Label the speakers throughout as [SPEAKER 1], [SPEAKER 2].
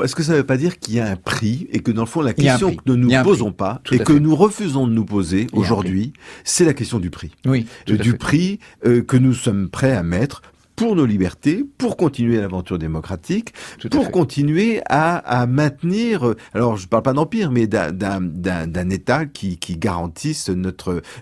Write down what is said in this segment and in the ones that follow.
[SPEAKER 1] Est-ce que ça ne veut pas dire qu'il y a un prix et que dans le fond la
[SPEAKER 2] Il y a un
[SPEAKER 1] question
[SPEAKER 2] prix.
[SPEAKER 1] que nous
[SPEAKER 2] Il y a
[SPEAKER 1] ne
[SPEAKER 2] un prix.
[SPEAKER 1] posons pas
[SPEAKER 2] Tout
[SPEAKER 1] et
[SPEAKER 2] à
[SPEAKER 1] que
[SPEAKER 2] fait.
[SPEAKER 1] nous refusons de nous poser
[SPEAKER 2] Il y a un
[SPEAKER 1] aujourd'hui, c'est la question du prix.
[SPEAKER 2] Oui, tout à
[SPEAKER 1] Du
[SPEAKER 2] fait.
[SPEAKER 1] prix que nous sommes prêts à mettre pour nos libertés, pour continuer l'aventure démocratique,
[SPEAKER 2] Tout à
[SPEAKER 1] pour
[SPEAKER 2] fait.
[SPEAKER 1] continuer à maintenir, alors je ne parle pas d'empire, mais d'un État qui garantisse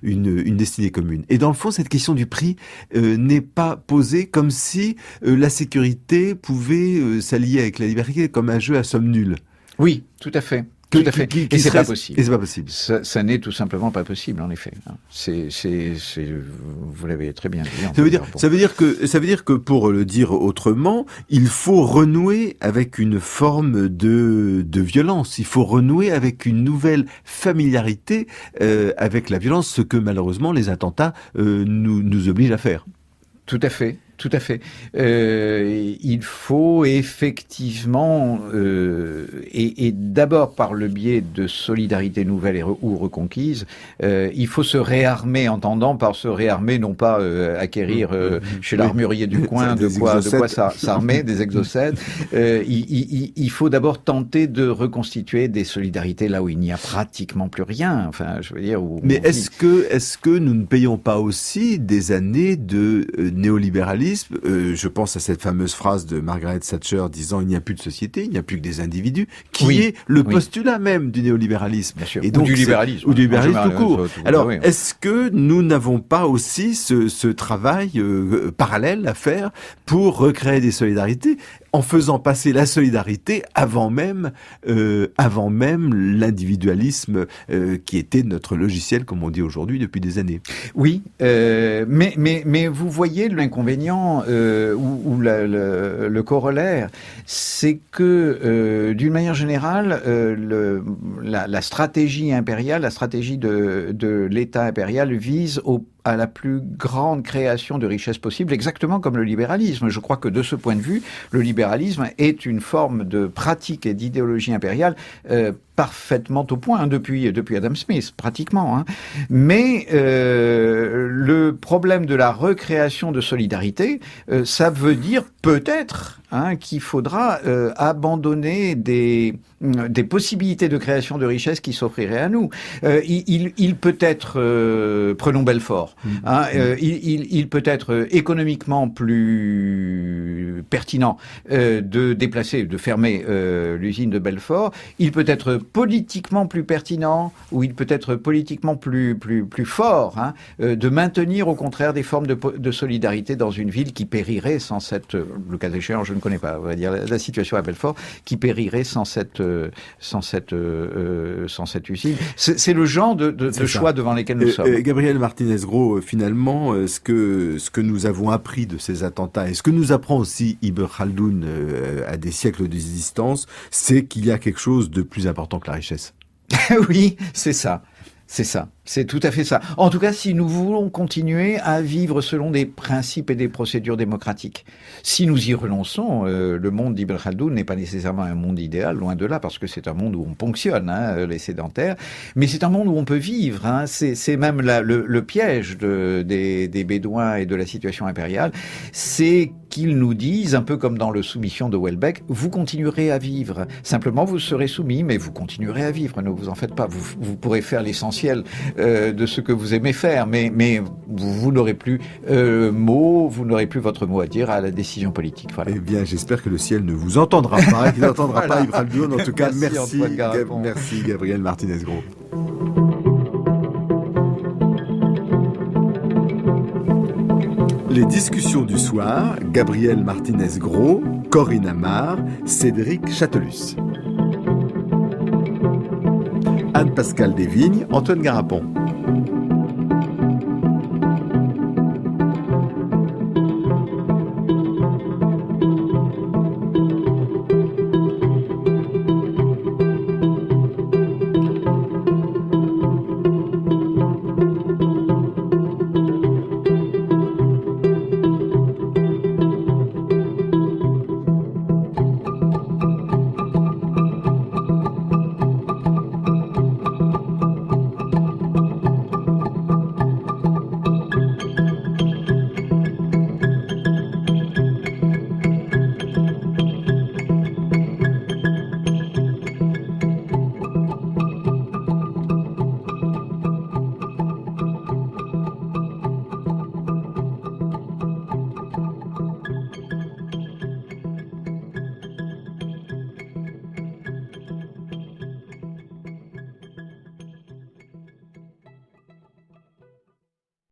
[SPEAKER 1] une destinée commune. Et dans le fond, cette question du prix n'est pas posée comme si la sécurité pouvait s'allier avec la liberté comme un jeu à somme nulle.
[SPEAKER 2] Oui, tout à fait. Tout à fait. Et c'est pas possible.
[SPEAKER 1] Et c'est pas possible.
[SPEAKER 2] Ça n'est tout simplement pas possible, en effet. Vous l'avez très bien dit.
[SPEAKER 1] Ça veut dire que pour le dire autrement, il faut renouer avec une forme de violence. Il faut renouer avec une nouvelle familiarité avec la violence, ce que malheureusement les attentats nous obligent à faire.
[SPEAKER 2] Tout à fait. Tout à fait. Il faut effectivement, et d'abord par le biais de solidarité nouvelle ou reconquise, il faut se réarmer, entendant par se réarmer, non pas acquérir chez l'armurier du coin de quoi s'armer, des exocèdes. Il faut d'abord tenter de reconstituer des solidarités là où il n'y a pratiquement plus rien. Enfin, je veux dire.
[SPEAKER 1] Mais est-ce que nous ne payons pas aussi des années de néolibéralisme? Je pense à cette fameuse phrase de Margaret Thatcher disant il n'y a plus de société, il n'y a plus que des individus, qui est le postulat même du néolibéralisme.
[SPEAKER 2] Bien sûr.
[SPEAKER 1] Et donc,
[SPEAKER 2] ou du libéralisme.
[SPEAKER 1] Ou du libéralisme tout court. Alors,
[SPEAKER 2] oui.
[SPEAKER 1] est-ce que nous n'avons pas aussi ce travail parallèle à faire pour recréer des solidarités en faisant passer la solidarité avant même l'individualisme qui était notre logiciel, comme on dit aujourd'hui, depuis des années.
[SPEAKER 2] Oui, mais vous voyez l'inconvénient ou le corollaire, c'est que d'une manière générale, la stratégie impériale, la stratégie de l'État impérial vise à la plus grande création de richesse possible, exactement comme le libéralisme. Je crois que de ce point de vue, le libéralisme est une forme de pratique et d'idéologie impériale parfaitement au point depuis Adam Smith, pratiquement. Mais le problème de la recréation de solidarité, ça veut dire peut-être qu'il faudra abandonner des possibilités de création de richesse qui s'offriraient à nous. Il peut être, prenons Belfort, il peut être économiquement plus pertinent de déplacer, de fermer l'usine de Belfort. Il peut être politiquement plus pertinent, ou il peut être politiquement plus fort, de maintenir au contraire des formes de solidarité dans une ville qui périrait sans cette, le cas échéant, je ne connais pas, on va dire la situation à Belfort, qui périrait sans cette usine. C'est le genre de choix devant lesquels nous sommes.
[SPEAKER 1] Gabriel Martinez-Gros, finalement, ce que nous avons appris de ces attentats, et ce que nous apprend aussi Ibn Khaldoun à des siècles d'existence, c'est qu'il y a quelque chose de plus important que la richesse.
[SPEAKER 2] Oui, c'est ça. C'est ça. C'est tout à fait ça. En tout cas, si nous voulons continuer à vivre selon des principes et des procédures démocratiques. Si nous y renonçons, le monde d'Ibn Khaldoun n'est pas nécessairement un monde idéal, loin de là, parce que c'est un monde où on ponctionne les sédentaires, mais c'est un monde où on peut vivre. C'est même le piège des Bédouins et de la situation impériale, c'est qu'ils nous disent, un peu comme dans le Soumission de Houellebecq, vous continuerez à vivre. Simplement, vous serez soumis, mais vous continuerez à vivre. Ne vous en faites pas. Vous pourrez faire l'essentiel de ce que vous aimez faire, mais vous n'aurez plus vous n'aurez plus votre mot à dire à la décision politique. Voilà.
[SPEAKER 1] Eh bien, j'espère que le ciel ne vous entendra pas, qu'il n'entendra pas Ibn Khaldoun. En tout cas, merci Gabriel Martinez-Gros. Les discussions du soir, Gabriel Martinez-Gros, Corinne Amar, Cédric Châtelus. Anne-Pascale Desvignes, Antoine Garapon.